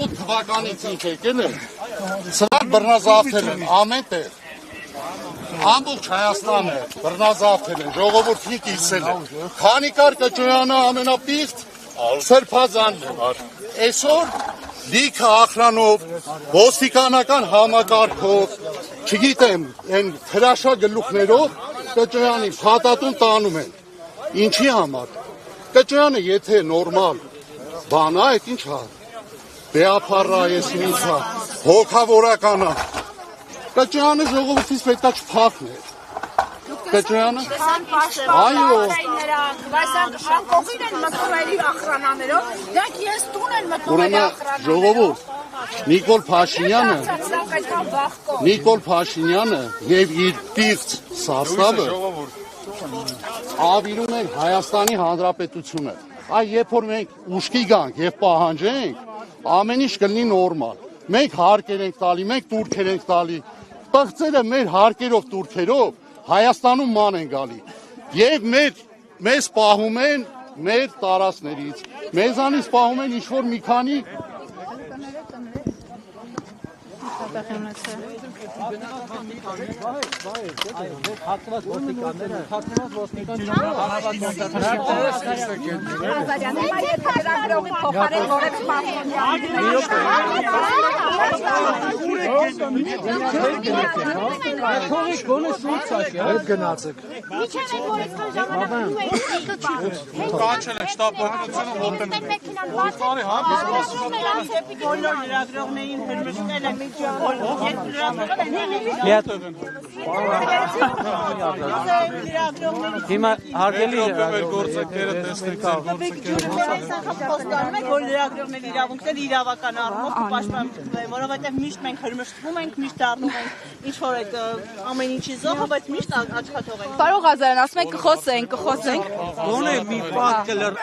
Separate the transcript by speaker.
Speaker 1: Թվականից ինչ եկել են, սրանք բռնազավթել են, ամեն տեղ, ամբողջ Հայաստանը բռնազավթել են, ժողովուրդին կիսել են, քանի կար Կճոյանը ամենապիղծ սրբազանն է, այսօր լիքը ախրանով, ոստիկանական համակարգով, չգիտեմ, են հրաշա գլուխներով Կճոյանի փաթաթուն տանում են, ինչի համար, Կճոյանը եթե նորմալ բան է, այդ ինչ հա, Բեապարը ես ինձա, հոգավորականա, Կճոյանը ժողովրդից պետքա չփախներ, Կճոյանը, այո,
Speaker 2: անկողին են մտնում էլի ախրանաներով, դրանք ես տուն են մտնում էլի ախրանաներով,
Speaker 1: ժողովուրդ, Նիկոլ Փաշինյանը և իր պիղծ սաստավը ավիրում են Հայաստանի Հանրապետությունը, այ երբ որ մենք ուշքի գանք և պահանջենք, ամեն ինչ կլինի նորմալ, մենք հարկեր ենք տալի, մենք տուրքեր ենք տալի, պղծերը մեր հարկերով տուրքերով Հայաստանում ման են գալի և մեզ պահում են մեր տարածքներից, մեզանից պահում են ինչ-որ մի քանի
Speaker 3: Հիմա հարգելի
Speaker 4: գործակները տեսնենք որ լրագրողների իրավունքները իրավական առումով կպաշտպանվեն, որովհետև միշտ մենք հրմշտվում ենք, միշտ դառնում ենք ինչ-որ այդ ամեն ինչի զոհը, բայց միշտ աչքաթող ենք։
Speaker 2: Պարոն Ղազարյան, ասում եք կխոսենք։
Speaker 3: Գոնե մի պահ կլր